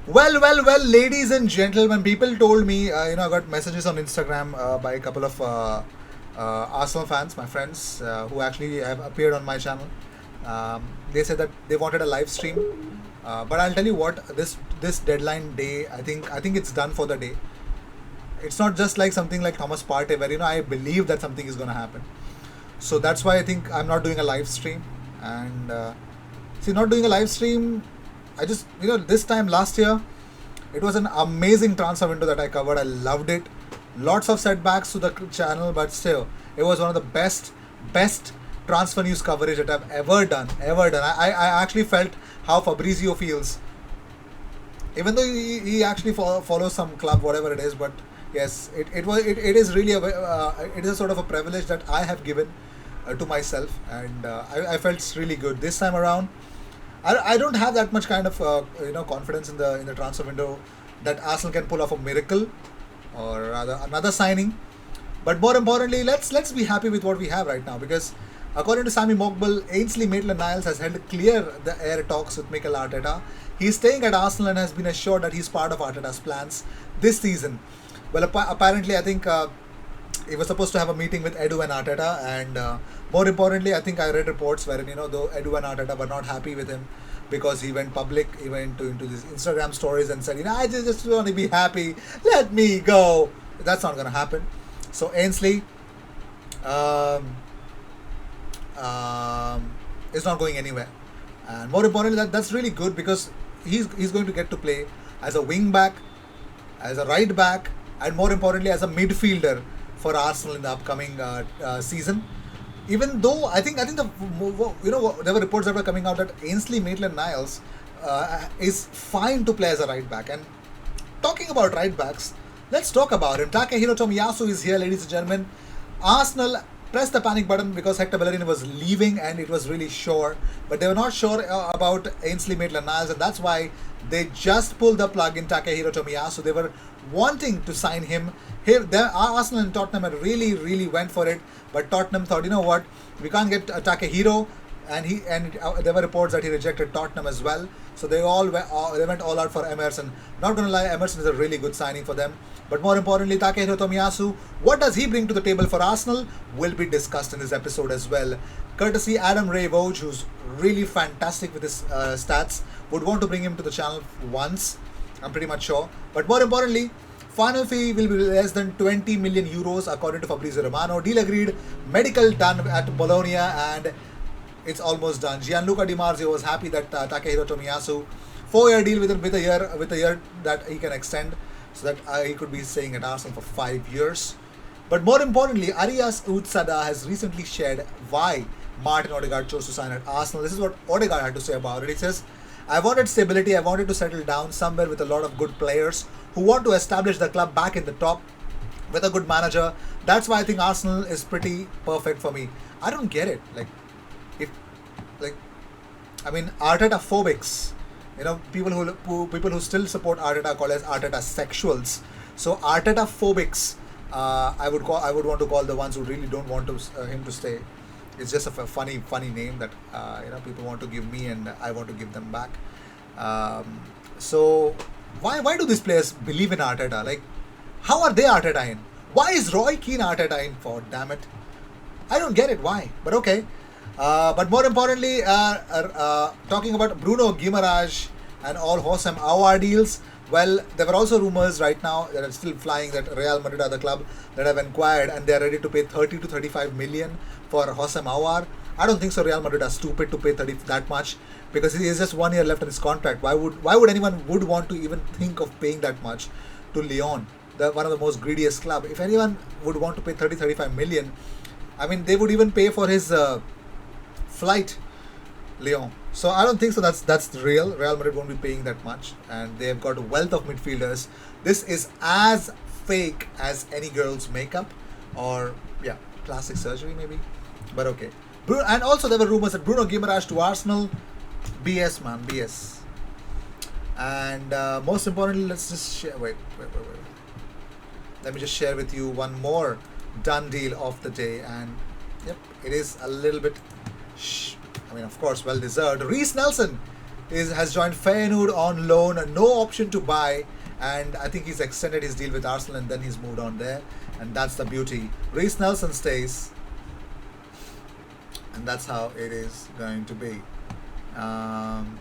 Well, ladies and gentlemen, people told me, I got messages on Instagram by a couple of Arsenal fans, my friends, who actually have appeared on my channel. They said that they wanted a live stream, but I'll tell you what, this deadline day, I think it's done for the day. It's not just like something like Thomas Partey, where I believe that something is going to happen. So that's why I think I'm not doing a live stream, and see, not doing a live stream. I just, this time last year, it was an amazing transfer window that I covered. I loved it. Lots of setbacks to the channel, but still, it was one of the best transfer news coverage that I've ever done. Ever done. I actually felt how Fabrizio feels, even though he actually follows some club, whatever it is. But yes, it is really it is a sort of a privilege that I have given to myself, and I felt it's really good this time around. I don't have that much kind of confidence in the transfer window that Arsenal can pull off a miracle or rather another signing. But more importantly, let's be happy with what we have right now, because according to Sammy Mokbel, Ainsley Maitland-Niles has held clear the air talks with Mikel Arteta. He's staying at Arsenal and has been assured that he's part of Arteta's plans this season. Well, apparently, I think he was supposed to have a meeting with Edu and Arteta, and more importantly, I think I read reports wherein though Edu and Arteta were not happy with him because he went public, he went into these Instagram stories and said, I just want to be happy, let me go. That's not going to happen. So Ainsley um, is not going anywhere, and more importantly, that's really good because he's going to get to play as a wing back, as a right back, and more importantly as a midfielder for Arsenal in the upcoming season. Even though I think there were reports that were coming out that Ainsley Maitland-Niles is fine to play as a right back. And talking about right backs, let's talk about him. Takehiro Tomiyasu is here, ladies and gentlemen. Arsenal pressed the panic button because Hector Bellerin was leaving, and it was really sure, but they were not sure about Ainsley Maitland-Niles, and that's why they just pulled the plug in Takehiro Tomiyasu. They were wanting to sign him. Here, Arsenal and Tottenham had really went for it, but Tottenham thought, you know what, we can't get Takehiro, and there were reports that he rejected Tottenham as well. So they went all out for Emerson. Not gonna lie, Emerson is a really good signing for them. But more importantly, Takehiro Tomiyasu, what does he bring to the table for Arsenal, will be discussed in this episode as well. Courtesy Adam Ray Woj, who's really fantastic with his stats, would want to bring him to the channel once, I'm pretty much sure. But more importantly, final fee will be less than 20 million euros according to Fabrizio Romano. Deal agreed, medical done at Bologna, and it's almost done. Gianluca Di Marzio was happy that Takehiro Tomiyasu, 4-year deal with a year that he can extend, so that he could be staying at Arsenal for 5 years. But more importantly, Arias Utsada has recently shared why Martin Odegaard chose to sign at Arsenal. This is what Odegaard had to say about it. He says, I wanted stability, I wanted to settle down somewhere with a lot of good players who want to establish the club back in the top with a good manager. That's why I think Arsenal is pretty perfect for me. I don't get it. If like I mean, Arteta phobics, people who still support Arteta call as Arteta sexuals. So Arteta phobics, I would want to call the ones who really don't want him to stay. It's just a funny name that people want to give me, and I want to give them back. So why do these players believe in Arteta? Like, how are they Arteta in? Why is Roy Keane Arteta in for? Damn it, I don't get it. Why? But okay. But more importantly, talking about Bruno Guimaraes and all Hosam Aouar deals. Well, there were also rumors right now that are still flying that Real Madrid are the club that have inquired and they are ready to pay 30 to 35 million for Hosam Aouar. I don't think so. Real Madrid are stupid to pay that much, because he has just 1 year left in his contract. Why would anyone would want to even think of paying that much to Lyon, one of the most greediest club? If anyone would want to pay 35 million, I mean, they would even pay for his flight, Lyon. So I don't think so. That's real. Real Madrid won't be paying that much, and they have got a wealth of midfielders. This is as fake as any girl's makeup, or yeah, plastic surgery maybe. But okay. And also there were rumors that Bruno Guimaraes to Arsenal. BS, man, BS. And most importantly, let's just share. Wait. Let me just share with you one more done deal of the day, and yep, it is a little bit. Of course, well deserved. Reece Nelson has joined Feyenoord on loan, no option to buy, and I think he's extended his deal with Arsenal and then he's moved on there, and that's the beauty. Reece Nelson stays, and that's how it is going to be. And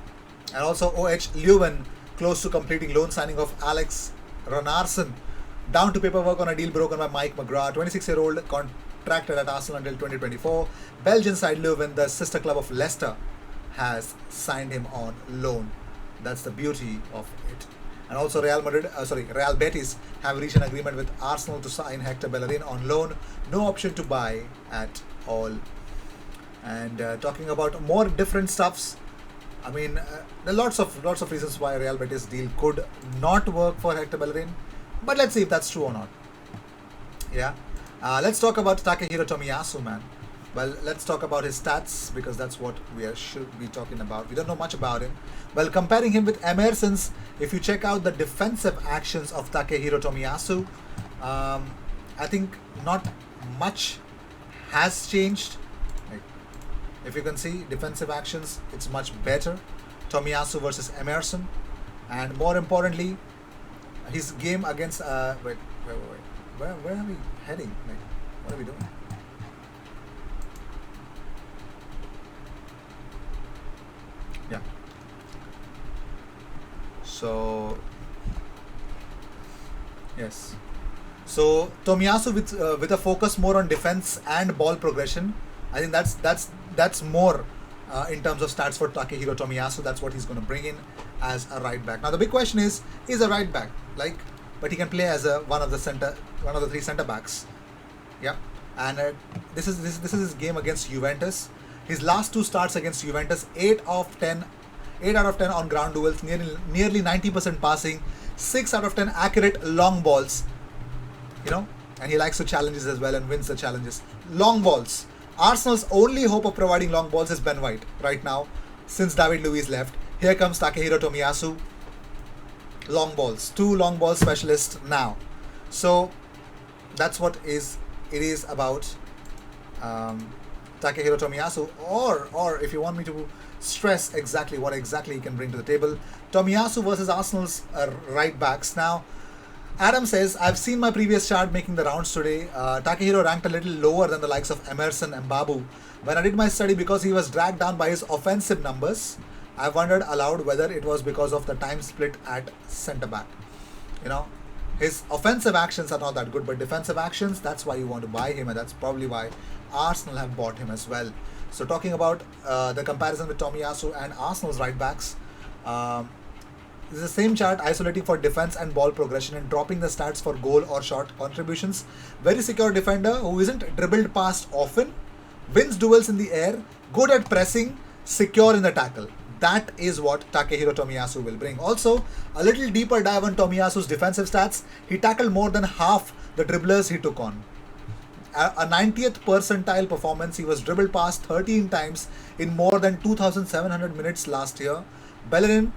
also OH Leuven close to completing loan signing of Alex Runarsson, down to paperwork on a deal broken by Mike McGrath. 26-year-old contracted at Arsenal until 2024. Belgian side Leuven, the sister club of Leicester, has signed him on loan. That's the beauty of it. And also Real Betis have reached an agreement with Arsenal to sign Hector Bellerin on loan. No option to buy at all. And talking about more different stuffs, I mean, there are lots of reasons why Real Betis deal could not work for Hector Bellerin, but let's see if that's true or not. Yeah, let's talk about Takehiro Tomiyasu, man. Well, let's talk about his stats because that's what should be talking about. We don't know much about him. Well, comparing him with Emerson's, if you check out the defensive actions of Takehiro Tomiyasu, I think not much has changed. If you can see defensive actions, it's much better. Tomiyasu versus Emerson, and more importantly, his game against where are we heading? Like, what are we doing? Yeah. So yes. So Tomiyasu with a focus more on defense and ball progression. I think that's more in terms of stats for Takehiro Tomiyasu. That's what he's going to bring in as a right back. Now the big question is a right back but he can play as one of the three centre backs. Yeah, and this is his game against Juventus. His last two starts against Juventus, 8 out of 10 on ground duels, nearly 90% passing, 6 out of 10 accurate long balls. You know, and he likes to challenges as well and wins the challenges. Long balls. Arsenal's only hope of providing long balls is Ben White right now, since David Luiz left. Here comes Takehiro Tomiyasu. Long balls, 2 long ball specialists now. So that's what it is about Takehiro Tomiyasu. Or if you want me to stress exactly what exactly he can bring to the table, Tomiyasu versus Arsenal's right backs. Now, Adam says, I've seen my previous chart making the rounds today. Takehiro ranked a little lower than the likes of Emerson and Babu. When I did my study, because he was dragged down by his offensive numbers, I wondered aloud whether it was because of the time split at centre back. You know, his offensive actions are not that good, but defensive actions, that's why you want to buy him, and that's probably why Arsenal have bought him as well. So talking about the comparison with Tomiyasu and Arsenal's right backs, this is the same chart isolating for defense and ball progression and dropping the stats for goal or shot contributions. Very secure defender who isn't dribbled past often, wins duels in the air, good at pressing, secure in the tackle. That is what Takehiro Tomiyasu will bring. Also, a little deeper dive on Tomiyasu's defensive stats. He tackled more than half the dribblers he took on. A 90th percentile performance. He was dribbled past 13 times in more than 2,700 minutes last year. Bellerin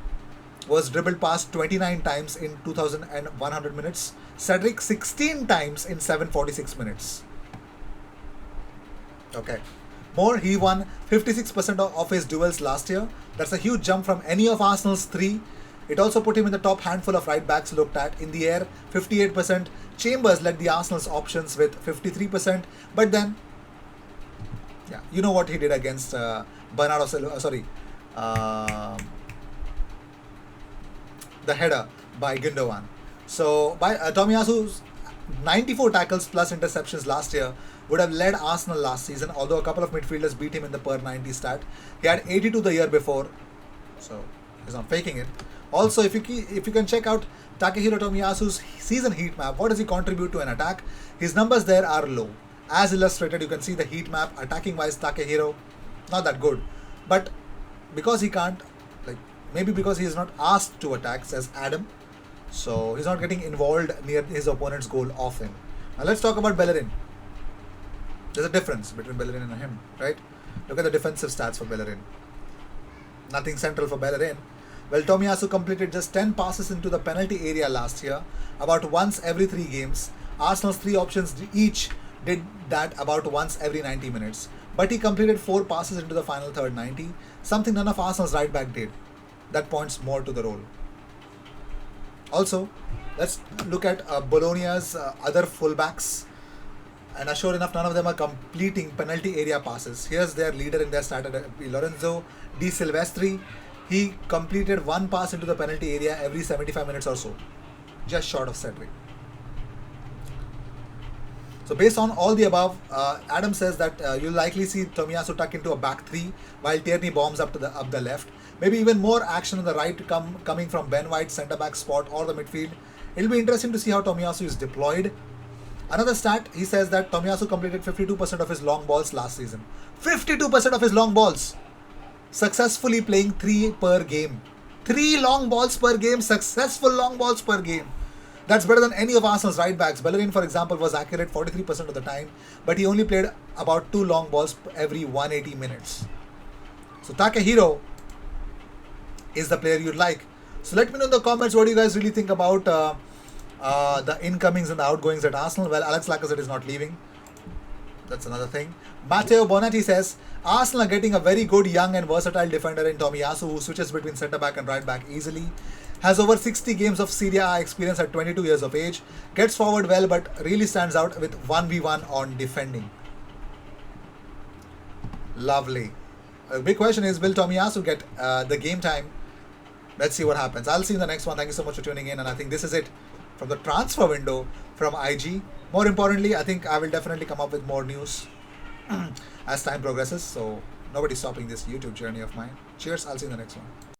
was dribbled past 29 times in 2,100 minutes. Cedric 16 times in 746 minutes. Okay. More, he won 56% of his duels last year. That's a huge jump from any of Arsenal's 3. It also put him in the top handful of right backs looked at. In the air, 58%. Chambers led the Arsenal's options with 53%. But then, yeah, you know what he did against Bernardo Silva. The header by Gundogan. So by Tomiyasu's 94 tackles plus interceptions last year would have led Arsenal last season, although a couple of midfielders beat him in the per 90 stat. He had 82 the year before, so he's not faking it. Also, if you can check out Takehiro Tomiyasu's season heat map, what does he contribute to an attack? His numbers there are low. As illustrated, you can see the heat map. Attacking wise, Takehiro, not that good. But because he can't, maybe because he is not asked to attack, says Adam, so he's not getting involved near his opponent's goal often. Now let's talk about Bellerin. There's a difference between Bellerin and him, right? Look at the defensive stats for Bellerin. Nothing central for Bellerin. Well, Tomiyasu completed just 10 passes into the penalty area last year, about once every 3 games. Arsenal's 3 options each did that about once every 90 minutes. But he completed 4 passes into the final third 90, something none of Arsenal's right back did. that points more to the role. Also, let's look at Bologna's other fullbacks. And sure enough, none of them are completing penalty area passes. Here's their leader in their starter, Lorenzo Di Silvestri. He completed one pass into the penalty area every 75 minutes or so, just short of Cedric. So based on all the above, Adam says that you'll likely see Tomiyasu tuck into a back three while Tierney bombs up the left. Maybe even more action on the right coming from Ben White's centre back spot or the midfield. It'll be interesting to see how Tomiyasu is deployed. Another stat, he says that Tomiyasu completed 52% of his long balls last season. 52% of his long balls! Successfully playing 3 per game. 3 long balls per game, successful long balls per game. That's better than any of Arsenal's right backs. Bellerin, for example, was accurate 43% of the time, but he only played about 2 long balls every 180 minutes. So Takehiro is the player you'd like. So let me know in the comments what do you guys really think about the incomings and the outgoings at Arsenal. Well, Alex Lacazette is not leaving. That's another thing. Matteo Bonatti says, Arsenal are getting a very good young and versatile defender in Tomiyasu who switches between centre back and right back easily. Has over 60 games of Serie A experience at 22 years of age. Gets forward well but really stands out with 1v1 on defending. Lovely. The big question is, will Tomiyasu get the game time? Let's see what happens. I'll see you in the next one. Thank you so much for tuning in. And I think this is it from the transfer window from IG. More importantly, I think I will definitely come up with more news as time progresses. So nobody's stopping this YouTube journey of mine. Cheers. I'll see you in the next one.